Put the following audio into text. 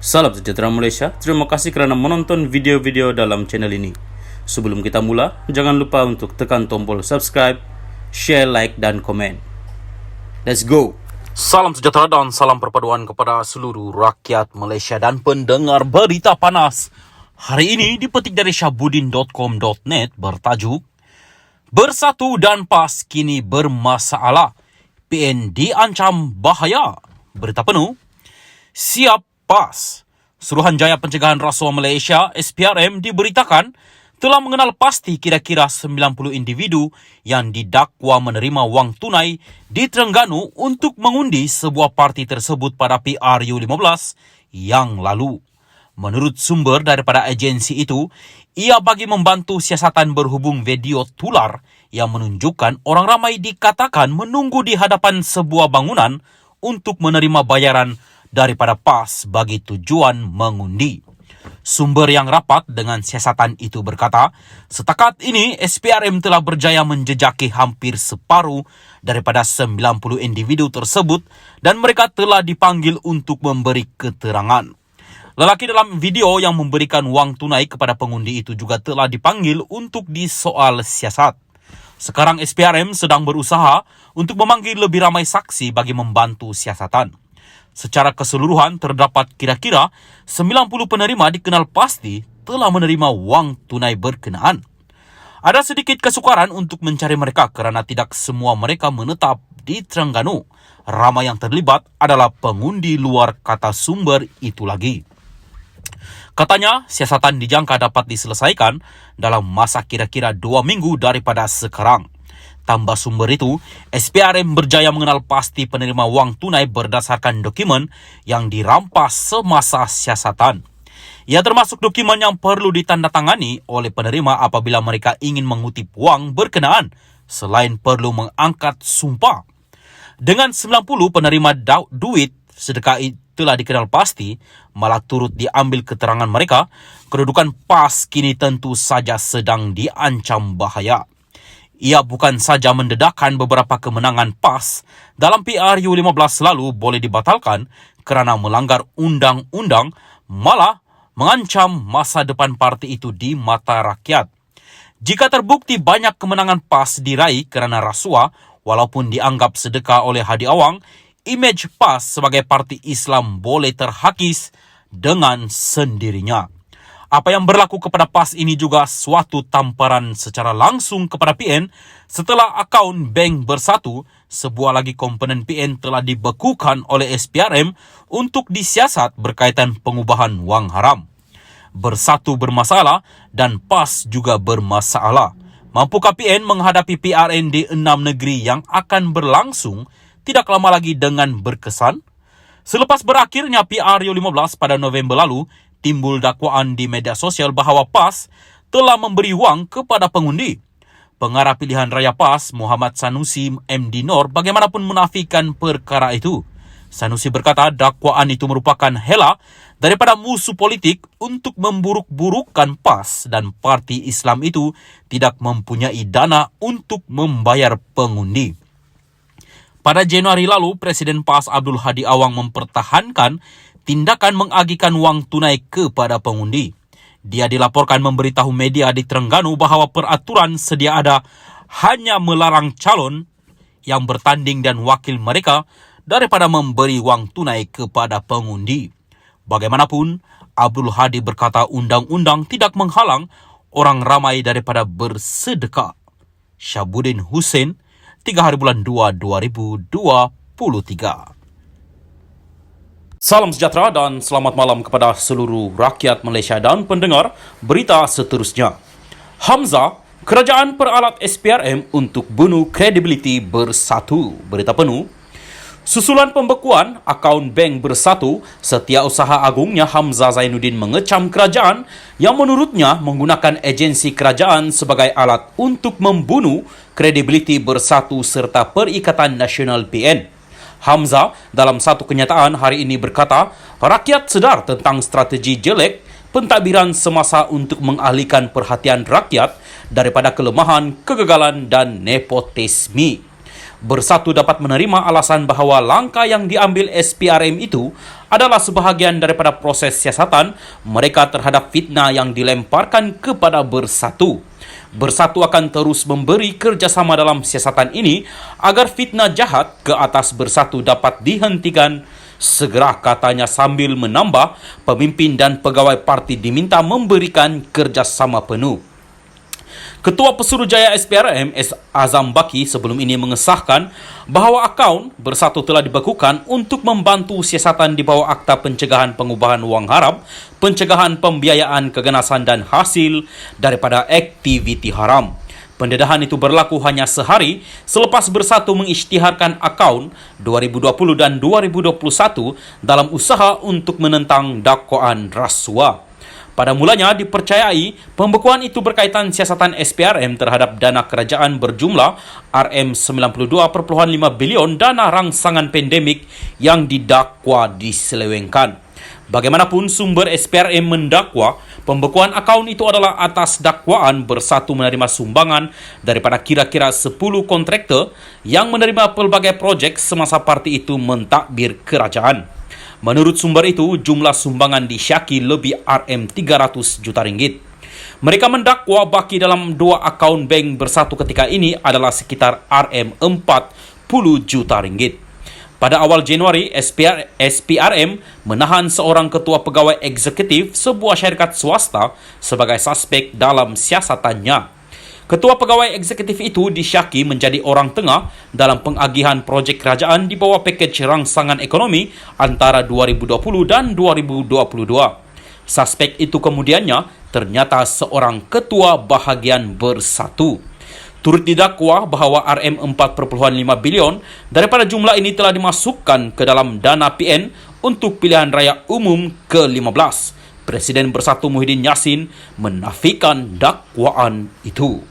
Salam sejahtera Malaysia, terima kasih kerana menonton video-video dalam channel ini. Sebelum kita mula, jangan lupa untuk tekan tombol subscribe, share, like dan komen. Let's go! Salam sejahtera dan salam perpaduan kepada seluruh rakyat Malaysia dan pendengar berita panas. Hari ini dipetik dari syahbudin.com.net bertajuk Bersatu dan PAS kini bermasalah. PN diancam bahaya. Berita penuh. Siap PAS. Suruhanjaya Pencegahan Rasuah Malaysia SPRM diberitakan telah mengenal pasti kira-kira 90 individu yang didakwa menerima wang tunai di Terengganu untuk mengundi sebuah parti tersebut pada PRU15 yang lalu. Menurut sumber daripada agensi itu, ia bagi membantu siasatan berhubung video tular yang menunjukkan orang ramai dikatakan menunggu di hadapan sebuah bangunan untuk menerima bayaran daripada PAS bagi tujuan mengundi. Sumber yang rapat dengan siasatan itu berkata, setakat ini SPRM telah berjaya menjejaki hampir separuh daripada 90 individu tersebut dan mereka telah dipanggil untuk memberi keterangan. Lelaki dalam video yang memberikan wang tunai kepada pengundi itu juga telah dipanggil untuk disoal siasat. Sekarang SPRM sedang berusaha untuk memanggil lebih ramai saksi bagi membantu siasatan. Secara keseluruhan terdapat kira-kira 90 penerima dikenal pasti telah menerima wang tunai berkenaan. Ada sedikit kesukaran untuk mencari mereka kerana tidak semua mereka menetap di Terengganu. Ramai yang terlibat adalah pengundi luar, kata sumber itu lagi. Katanya, siasatan dijangka dapat diselesaikan dalam masa kira-kira 2 minggu daripada sekarang. Tambah sumber itu, SPRM berjaya mengenal pasti penerima wang tunai berdasarkan dokumen yang dirampas semasa siasatan. Ia termasuk dokumen yang perlu ditandatangani oleh penerima apabila mereka ingin mengutip wang berkenaan, selain perlu mengangkat sumpah. Dengan 90 penerima duit sedekah telah dikenal pasti, malah turut diambil keterangan mereka, kedudukan PAS kini tentu saja sedang diancam bahaya. Ia bukan saja mendedahkan beberapa kemenangan PAS dalam PRU15 lalu boleh dibatalkan kerana melanggar undang-undang, malah mengancam masa depan parti itu di mata rakyat. Jika terbukti banyak kemenangan PAS diraih kerana rasuah walaupun dianggap sedekah oleh Hadi Awang, imej PAS sebagai parti Islam boleh terhakis dengan sendirinya. Apa yang berlaku kepada PAS ini juga suatu tamparan secara langsung kepada PN setelah akaun bank Bersatu, sebuah lagi komponen PN telah dibekukan oleh SPRM untuk disiasat berkaitan pengubahan wang haram. Bersatu bermasalah dan PAS juga bermasalah. Mampukah PN menghadapi PRN di 6 negeri yang akan berlangsung tidak lama lagi dengan berkesan? Selepas berakhirnya PRU15 pada November lalu, timbul dakwaan di media sosial bahawa PAS telah memberi wang kepada pengundi. Pengarah pilihan raya PAS, Muhammad Sanusi MD Nor, bagaimanapun menafikan perkara itu. Sanusi berkata dakwaan itu merupakan hela daripada musuh politik untuk memburuk-burukkan PAS dan parti Islam itu tidak mempunyai dana untuk membayar pengundi. Pada Januari lalu, Presiden PAS Abdul Hadi Awang mempertahankan tindakan mengagihkan wang tunai kepada pengundi. Dia dilaporkan memberitahu media di Terengganu bahawa peraturan sedia ada hanya melarang calon yang bertanding dan wakil mereka daripada memberi wang tunai kepada pengundi. Bagaimanapun, Abdul Hadi berkata undang-undang tidak menghalang orang ramai daripada bersedekah. Syahbudin Hussein, 3 hari bulan 2, 2023. Salam sejahtera dan selamat malam kepada seluruh rakyat Malaysia dan pendengar berita seterusnya. Hamzah, kerajaan peralat SPRM untuk bunuh kredibiliti Bersatu. Berita penuh. Susulan pembekuan akaun bank Bersatu, Setiausaha Agungnya Hamzah Zainuddin mengecam kerajaan yang menurutnya menggunakan agensi kerajaan sebagai alat untuk membunuh kredibiliti Bersatu serta Perikatan Nasional PN. Hamzah dalam satu kenyataan hari ini berkata, rakyat sedar tentang strategi jelek pentadbiran semasa untuk mengalihkan perhatian rakyat daripada kelemahan, kegagalan dan nepotisme. Bersatu dapat menerima alasan bahawa langkah yang diambil SPRM itu adalah sebahagian daripada proses siasatan mereka terhadap fitnah yang dilemparkan kepada Bersatu. Bersatu akan terus memberi kerjasama dalam siasatan ini agar fitnah jahat ke atas Bersatu dapat dihentikan segera, katanya, sambil menambah pemimpin dan pegawai parti diminta memberikan kerjasama penuh. Ketua Pesuruhjaya SPRM Azam Baki sebelum ini mengesahkan bahawa akaun Bersatu telah dibekukan untuk membantu siasatan di bawah Akta Pencegahan Pengubahan Wang Haram, pencegahan pembiayaan keganasan dan hasil daripada aktiviti haram. Pendedahan itu berlaku hanya sehari selepas Bersatu mengisytiharkan akaun 2020 dan 2021 dalam usaha untuk menentang dakwaan rasuah. Pada mulanya dipercayai pembekuan itu berkaitan siasatan SPRM terhadap dana kerajaan berjumlah RM92.5 bilion dana rangsangan pandemik yang didakwa diselewengkan. Bagaimanapun, sumber SPRM mendakwa pembekuan akaun itu adalah atas dakwaan Bersatu menerima sumbangan daripada kira-kira 10 kontraktor yang menerima pelbagai projek semasa parti itu mentadbir kerajaan. Menurut sumber itu, jumlah sumbangan disyaki lebih RM300 juta ringgit. Mereka mendakwa Baki dalam 2 akaun bank Bersatu ketika ini adalah sekitar RM40 juta ringgit. Pada awal Januari, SPRM menahan seorang ketua pegawai eksekutif sebuah syarikat swasta sebagai suspek dalam siasatannya. Ketua pegawai eksekutif itu disyaki menjadi orang tengah dalam pengagihan projek kerajaan di bawah pakej rangsangan ekonomi antara 2020 dan 2022. Suspek itu kemudiannya ternyata seorang ketua bahagian Bersatu. Turut didakwa bahawa RM4.5 bilion daripada jumlah ini telah dimasukkan ke dalam dana PN untuk pilihan raya umum ke-15. Presiden Bersatu Muhyiddin Yassin menafikan dakwaan itu.